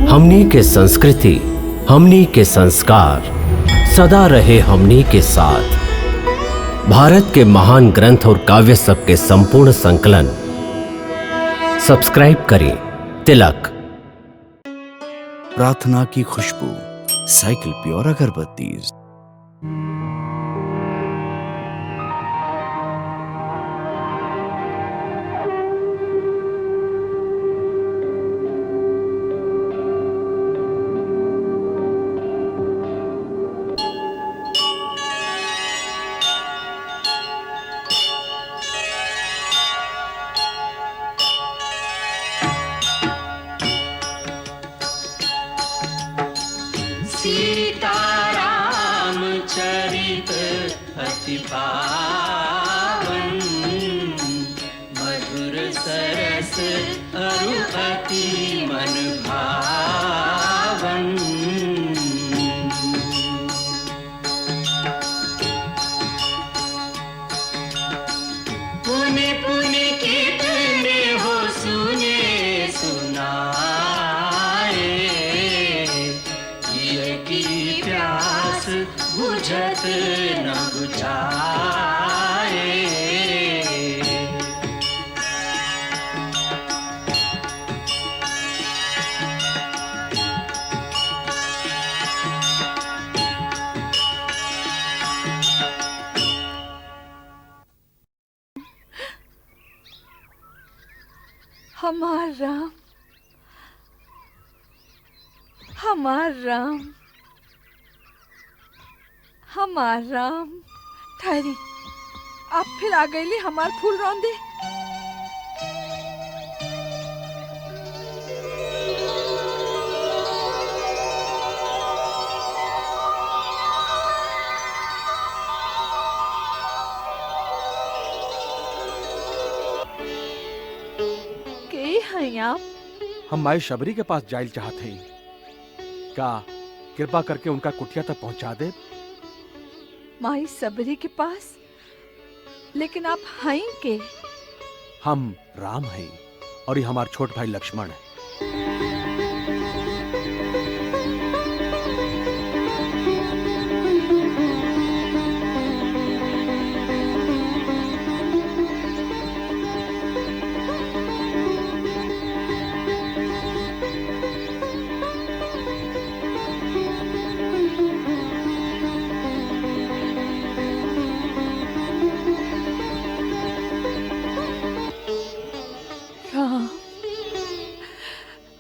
हमनी के संस्कृति, हमनी के संस्कार सदा रहे हमनी के साथ। भारत के महान ग्रंथ और काव्य सब के संपूर्ण संकलन सब्सक्राइब करें तिलक। प्रार्थना की खुशबू, साइकिल प्योर अगरबत्ती। सीताराम चरित अति पावन, मधुर सरस अरु अति मन भावन। पुनि पुनि कितने हो सुने सुनाए, की प्यास बुझत न बुझाए। हमार राम, हमार राम, हमार राम। ठहरी, आप फिर आ गईली हमार फूल रौंदे। के हैं आप? हम माई शबरी के पास जाइल चाहते हैं। का कृपा करके उनका कुटिया तक पहुंचा दे। माई सबरी के पास? लेकिन आप हैं के? हम राम हैं और ये हमार छोट भाई लक्ष्मण है।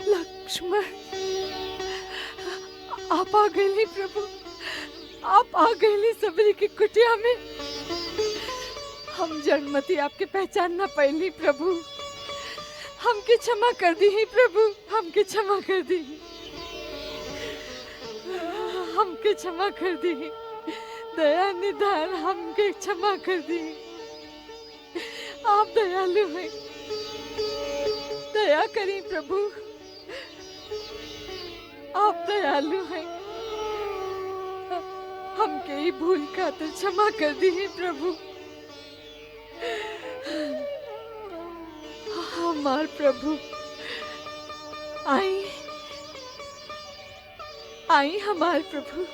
लक्ष्मण, आप आ गए प्रभु, आप आ गए सबरी की कुटिया में। हम जन्मती आपके पहचान ना पैली प्रभु, हमके क्षमा कर दी ही प्रभु, हमके क्षमा कर दी, हमके क्षमा कर दी, दया निधान हमके क्षमा कर दी। आप दयालु हैं, दया करें प्रभु, आप दयालु हैं। हमके ही भूल खातिर क्षमा कर दी प्रभु। हमार प्रभु, आई आई हमार प्रभु,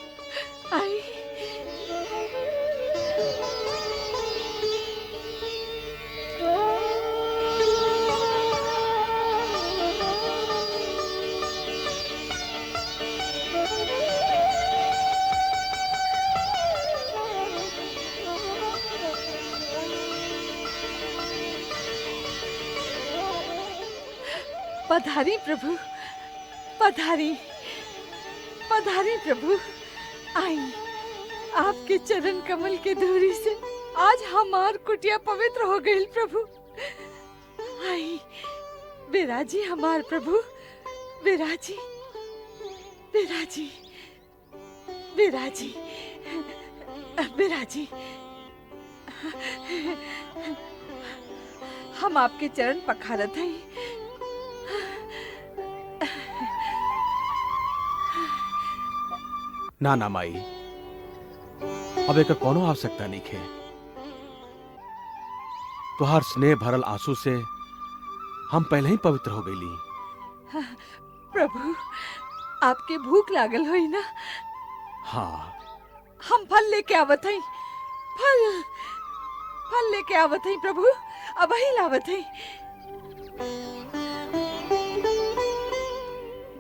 आई। पधारी प्रभु, पधारी, पधारी प्रभु। आई, आपके चरण कमल के धूरी से आज हमार कुटिया पवित्र हो गई प्रभु। आई, विराजी हमार प्रभु, विराजी, विराजी, विराजी, विराजी। हम आपके चरण पखारत हैं। ना ना माई, अब एक कोनो आवश्यकता नहीं है। तुहार स्नेह भरल आंसू से हम पहले ही पवित्र हो गईली। प्रभु, आपके भूख लागल होई ना? हाँ, हम फल लेके आवत हई। फल फल लेके आवत हई प्रभु, अब ही लावत हई।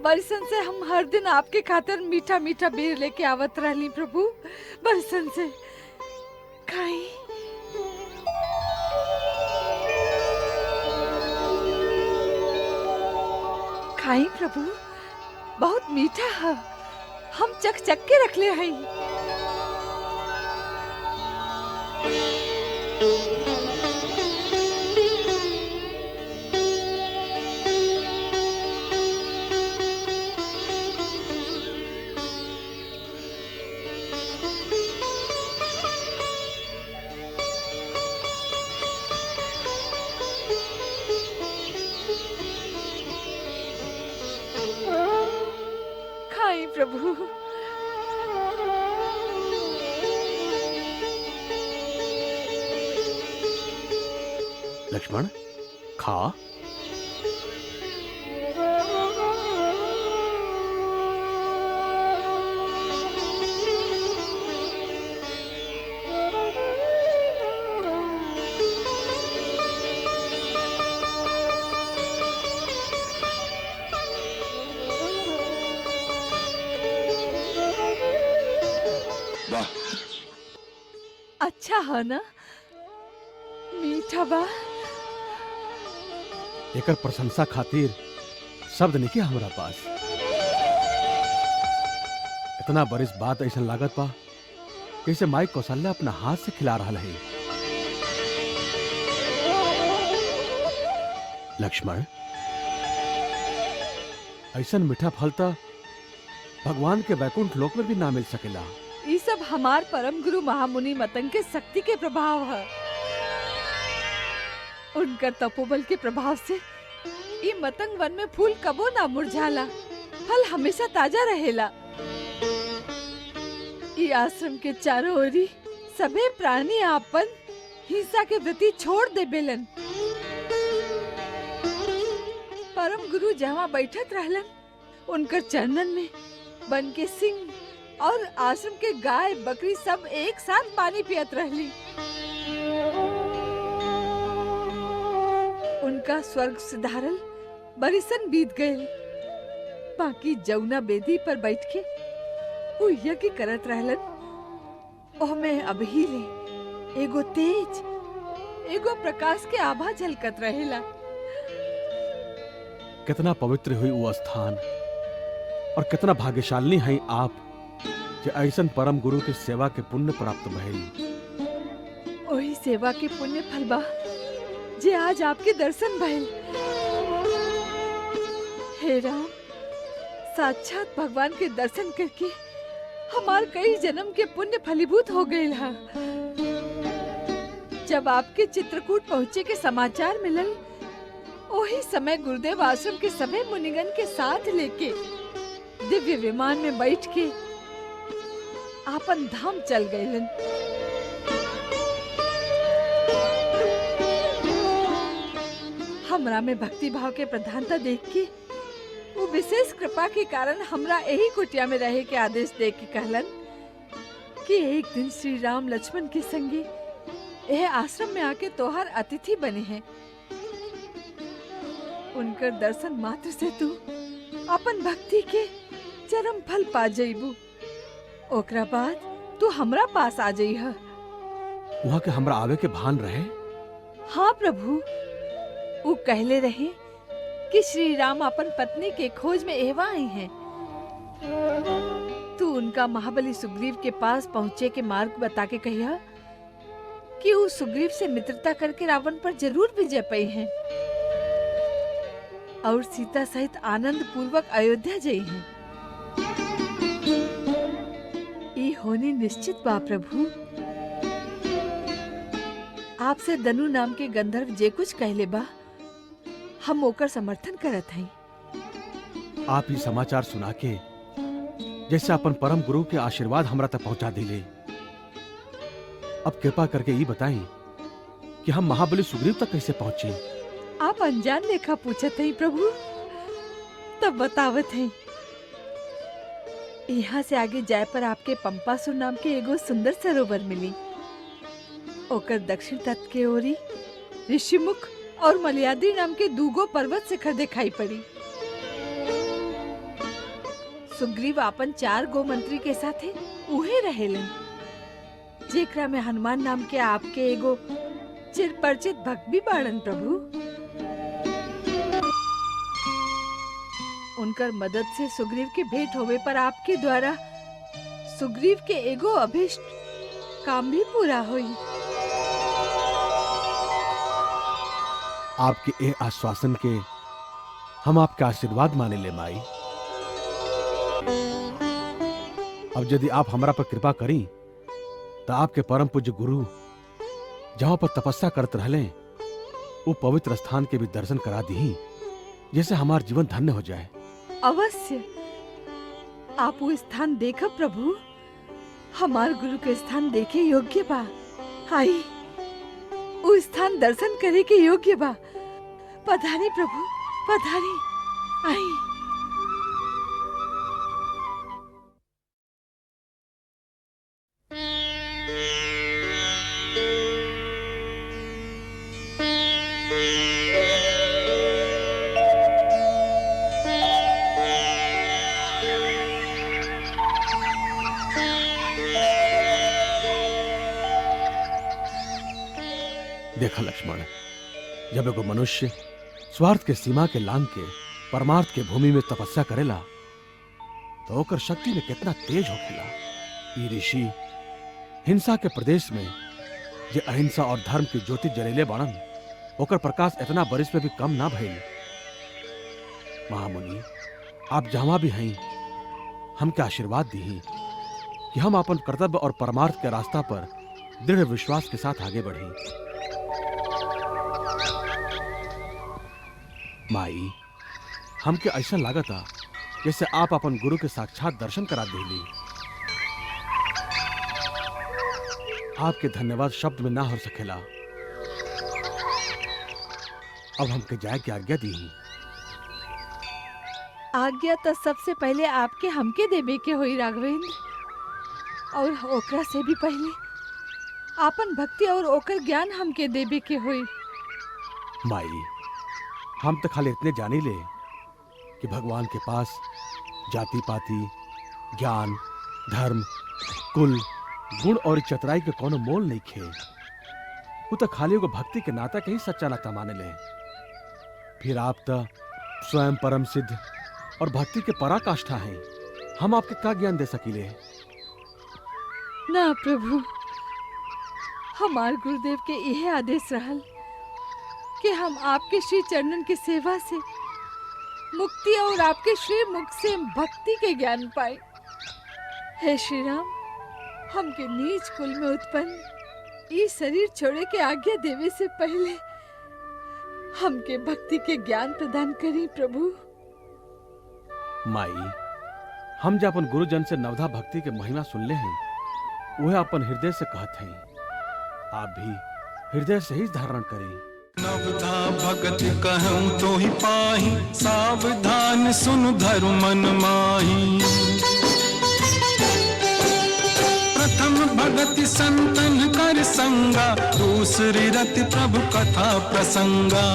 बरसन से हम हर दिन आपके खातिर मीठा मीठा बेर लेके आवत रहली प्रभु, बरसन से। खाई। खाई प्रभु, बहुत मीठा है। हम चख चख के रख ले हई। खाई प्रभु। लक्ष्मण खा। अच्छा है ना? मीठा बा। एकर प्रशंसा खातिर शब्द नहीं हमरा पास। इतना बरिस बात ऐसा लागत बा जैसे माई कौशल्या अपना हाथ से खिला रहा है। लक्ष्मण, ऐसा मीठा फल तो भगवान के वैकुंठ लोक में भी ना मिल सकेला। ये सब हमार परम गुरु महामुनि मतंग के शक्ति के प्रभाव है। उनकर तपोबल के प्रभाव से ये मतंग वन में फूल कबो ना मुरझाला, फल हमेशा ताजा रहेला। ये आश्रम के चारों ओरी सभी प्राणी आपन हिंसा के प्रति छोड़ दे बेलन। परम गुरु जहाँ बैठत रहलन, उनकर चरणन में बन के सिंह और आश्रम के गाय बकरी सब एक साथ पानी पियत रहली। उनका स्वर्ग सिधारल बरिसन बीत गए। बाकी जौना बेदी पर बैठ के वो यज्ञ करत रहलन। ओह में अभी ले एगो तेज, एगो प्रकाश के आभा झलकत रहेला। कितना पवित्र हुई वो स्थान और कितना भाग्यशाली हैं आप जे ऐसन परम गुरु की सेवा के पुण्य प्राप्त भइल। वही सेवा के पुण्य फल बा जे आज आपके दर्शन भइल। हे राम, साक्षात भगवान के दर्शन करके हमार कई जन्म के पुण्य फलीभूत हो गए हा। जब आपके चित्रकूट पहुँचे के समाचार मिलल, वही समय गुरुदेव आश्रम के सभी मुनिगण के साथ लेके दिव्य विमान में बैठ के आपन धाम चल गए। हमरा में भक्ति भाव के प्रधानता देख के वो विशेष कृपा के कारण हमरा यही कुटिया में रहे के आदेश दे के कहलन कि एक दिन श्री राम लक्ष्मण के संगे यह आश्रम में आके तोहार अतिथि बने हैं। उनकर दर्शन मात्र से तू अपन भक्ति के चरम फल पा जाइबू। ओकरा बाद तू हमरा पास आ जाइह। वहाँ के हमरा आवे के भान रहे। हाँ प्रभु, वो कहले रहे कि श्री राम अपन पत्नी के खोज में एवा आई हैं। तू उनका महाबली सुग्रीव के पास पहुँचे के मार्ग बता के कहिया कि वो सुग्रीव से मित्रता करके रावण पर जरूर विजय पाई हैं और सीता सहित आनंद पूर्वक अयोध्या गई हैं। ये होने निश्चित बा प्रभु। आपसे दनु नाम के गंधर्व जे कुछ कहले बा, हम ओकर समर्थन करत हई। आप ही समाचार सुना के जैसे अपन परम गुरु के आशीर्वाद हमरा तक पहुंचा दिले। अब कृपा करके ये बताएं कि हम महाबली सुग्रीव तक कैसे पहुंचे। आप अनजान लेखा पूछत हई प्रभु, तब बतावत हई। यहाँ से आगे जाए पर आपके पंपासुर नाम के एगो सुंदर सरोवर मिली। ओकर दक्षिण तट के ओरी ऋषिमुख और मलयाद्री नाम के दूगो पर्वत शिखर दिखाई पड़ी। सुग्रीव अपन 4 गो मंत्री के साथे उहे रहेलन, जेकरा में हनुमान नाम के आपके एगो चिर परिचित भक्त भी बाड़न प्रभु। उनकर मदद से सुग्रीव के भेंट होवे पर आपके द्वारा सुग्रीव के एगो अभिष्ट काम भी पूरा हुई। आपके ए आश्वासन के हम आपके आशीर्वाद माने ले माई। अब यदि आप हमरा पर कृपा करी तो आपके परम पूज्य गुरु जहां पर तपस्या करते रहले वो पवित्र स्थान के भी दर्शन करा दी, जैसे हमार जीवन धन्य हो जाए। अवश्य आप वो स्थान देखब प्रभु। हमार गुरु के स्थान देखे योग्य बा। आई वो स्थान दर्शन करे के योग्य बा। पधारी प्रभु, पधारी। आई देखा लक्ष्मण, जब एगो मनुष्य स्वार्थ के सीमा के लांग के परमार्थ के भूमि में तपस्या करेला तो ओकर शक्ति में कितना तेज होखेला। ई ऋषि हिंसा के प्रदेश में जे अहिंसा और धर्म की ज्योति जरेले बाणन, ओकर प्रकाश इतना बरिस में भी कम ना भइल। महामुनि, आप जहां भी हैं हमके आशीर्वाद दी कि हम अपन कर्तव्य और परमार्थ के रास्ता पर दृढ़ विश्वास के साथ आगे बढ़ी। माई, हमके ऐसा लागता जैसे आप अपन गुरु के साक्षात दर्शन करा देली। आपके धन्यवाद शब्द में ना हो सकेला। अब हमके जाए की आज्ञा दी। आज्ञा तो सबसे पहले आपके हमके देवे के होई राघवेंद्र, और ओकरा से भी पहले आपन भक्ति और ओकर ज्ञान हमके देवे के होई। माई, हम तो खाली इतने जानी ले कि भगवान के पास जाति पाति, ज्ञान, धर्म, कुल, गुण और चतुराई के कोनो मोल नहीं खे। वो तो खाली एगो भक्ति के नाता के ही सच्चा नाता माने ले। फिर आप तो स्वयं परम सिद्ध और भक्ति के पराकाष्ठा हैं। हम आपके का ज्ञान दे सकीले? ना प्रभु, हमार गुरुदेव के यह आदेश रहल कि हम आपके श्री चरणन की सेवा से मुक्ति और आपके श्री मुख से भक्ति के ज्ञान पाए। हे श्री राम, हमके नीच कुल में उत्पन्न ये शरीर छोड़े के आज्ञा देवे से पहले हमके भक्ति के ज्ञान प्रदान करी प्रभु। माई, हम जब अपन गुरुजन से नवधा भक्ति के महिमा सुन ले हैं, वह अपन हृदय से कहते हैं। आप भी हृदय से ही धारण करें। नवधा भगत कहूँ तो ही पाही, सावधान सुन धरु मन माही। प्रथम भगति संतन कर संगा, दूसरी रति प्रभु कथा प्रसंगा।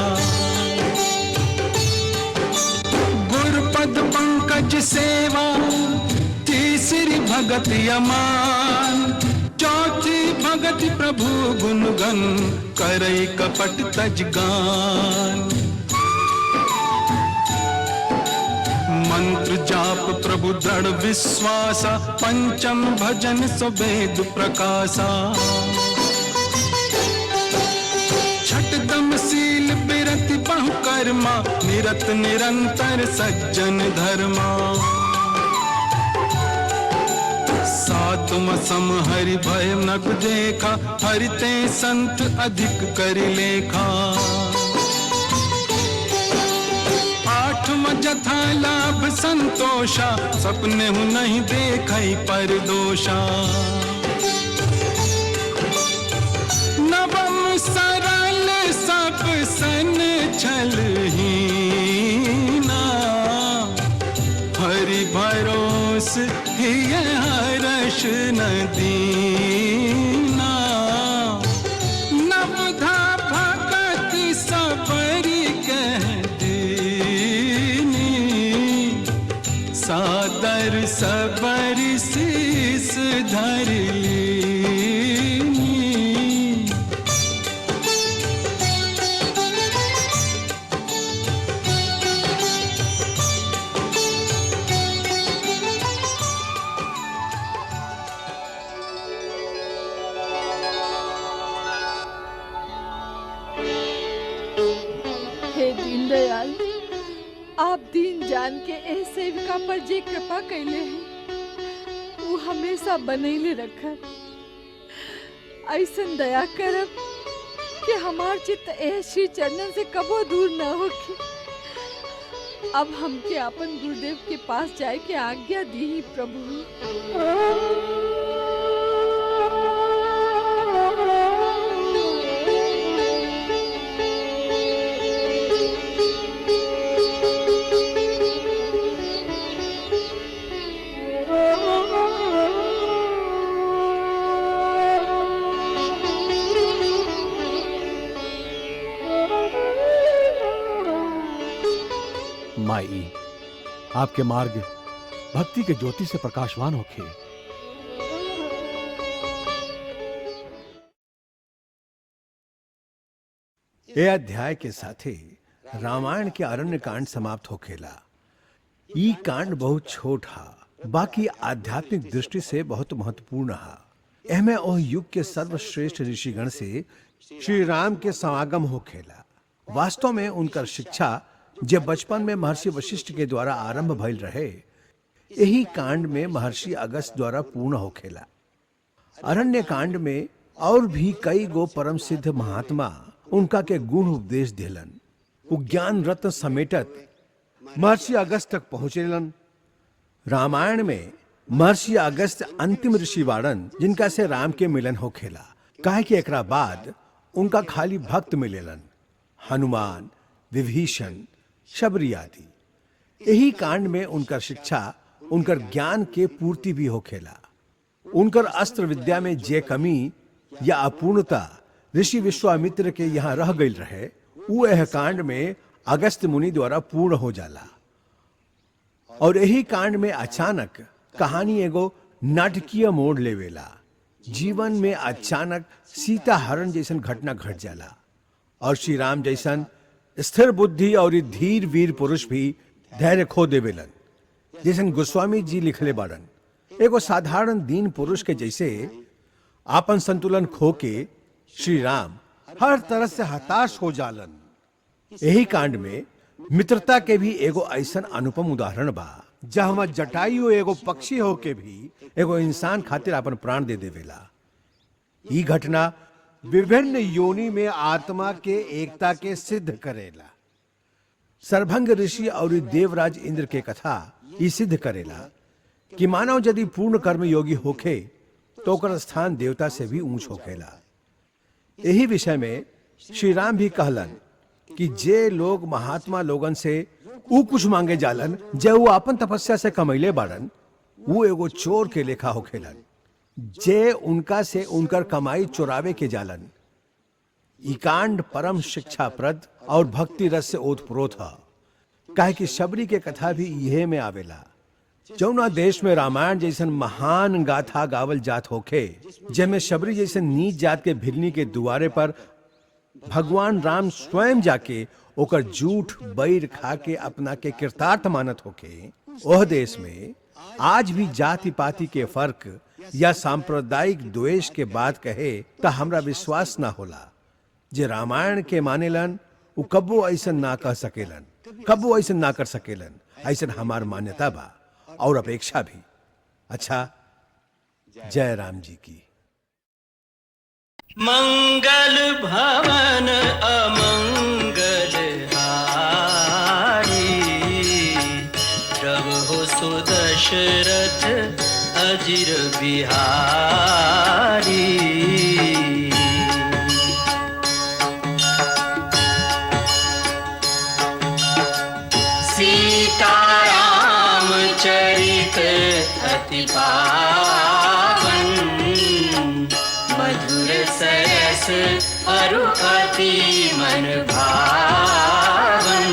गुरुपद पंकज सेवा, तीसरी भगति अमान। चौथी भगति प्रभु गुणगन, करई कपट तजगान। मंत्र जाप प्रभु दृढ़ विश्वासा, पंचम भजन सुवेद प्रकाशा। छठदम शील बिरति बहु कर्मा, निरत निरंतर सज्जन धर्मा। सातम सम हरि भय नग देखा, हरिते संत अधिक करि लेखा। आठम जथा लाभ संतोषा, सपने हूँ नहीं देखई पर दोषा। नवम सरल सब सन छलहीना, हरि भरोसा होस हिय हर्ष न दीना। नवधा भगत सबरी कह दीनी, सादर सबरी शीस धर लीनी। हे दीनदयाल, आप दीन जान के ए सेविका पर जे कृपा कैले हैं वो हमेशा बनैले रखब। ऐसन दया करब कि हमार चित्त ए श्री चरणन से कबो दूर न होके। अब हमके अपन गुरुदेव के पास जाए के आज्ञा दी प्रभु। माई, आपके मार्ग भक्ति के ज्योति से प्रकाशवान होखे। ये अध्याय के साथे रामायण के अरण्य कांड समाप्त होखेला। ई कांड बहुत छोट हा, बाकी आध्यात्मिक दृष्टि से बहुत महत्वपूर्ण हा। एहमे ओह युग के सर्वश्रेष्ठ ऋषिगण से श्री राम के समागम होखेला। वास्तव में उनकर शिक्षा जब बचपन में महर्षि वशिष्ठ के द्वारा आरंभ भइल रहे, यही कांड में महर्षि अगस्त द्वारा पूर्ण होखेला। अरण्य कांड में और भी कई गो परम सिद्ध महात्मा उनका के गुण उपदेश देलन। वो ज्ञान रत्न समेटत महर्षि अगस्त तक पहुंचेलन। रामायण में महर्षि अगस्त अंतिम ऋषि वाड़न जिनका से राम के मिलन होखेला। काहे कि एकरा बाद उनका खाली भक्त मिलेलन, हनुमान, विभीषण, शबरी आदि। यही कांड में उनकर शिक्षा, उनकर ज्ञान के पूर्ति भी होखेला। उनकर अस्त्र विद्या में जे कमी या अपूर्णता ऋषि विश्वामित्र के यहाँ रह गई रहे, वो यह कांड में अगस्त मुनि द्वारा पूर्ण हो जाला। और यही कांड में अचानक कहानी एगो नाटकीय मोड़ लेवेला। जीवन में अचानक सीता हरण जैसन घटना घट जाला और श्री राम जैसन स्थिर बुद्धि और धीर वीर पुरुष भी धैर्य खो देवेलन। जैसन गोस्वामी जी लिखले बाड़न, एगो साधारण दीन पुरुष के जैसे आपन संतुलन खो के श्री राम हर तरह से हताश हो जालन। यही कांड में मित्रता के भी एगो ऐसन अनुपम उदाहरण बा, जहाँ जटायु एगो पक्षी हो के भी एगो इंसान खातिर अपन प्राण दे देवेला। ई घटना विभिन्न योनि में आत्मा के एकता के सिद्ध करेला। सर्वभंग ऋषि और देवराज इंद्र के कथा ई सिद्ध करेला कि मानव यदि पूर्ण कर्म योगी होखे तो ओकर स्थान देवता से भी ऊंच होखेला। यही विषय में श्री राम भी कहलन कि जे लोग महात्मा लोगन से ऊ कुछ मांगे जालन जे वो अपन तपस्या से कमैले बाड़न, वो एगो चोर के लेखा होखेलन जे उनका से उनकर कमाई चुरावे के जालन। ई कांड परम शिक्षाप्रद और भक्ति रस से ओतप्रोत है। काहे कि शबरी के कथा भी इहे में आवेला। जौना देश में रामायण जैसन महान गाथा गावल जात होखे, जेमे शबरी जैसन नीच जात के भिलनी के दुआरे पर भगवान राम स्वयं जाके ओकर झूठ बैर खा के अपना के कृतार्थ मानत होखे, ओह देश में आज भी जाति पाति के फर्क या सांप्रदायिक द्वेष के बात कहे तो हमरा विश्वास ना होला। जे रामायण के मानेलन उ कब्बो ऐसन ना कह सकेलन, कब्बो ऐसन ना कर सकेलन। ऐसन हमार मान्यता बा और अपेक्षा भी। अच्छा, जय राम जी की। मंगल भवन अमंगल हारी, प्रभु सुदशरथ अजिर बिहारी। सीताराम चरित अति पावन, मधुर सरस अरु अति मन भावन।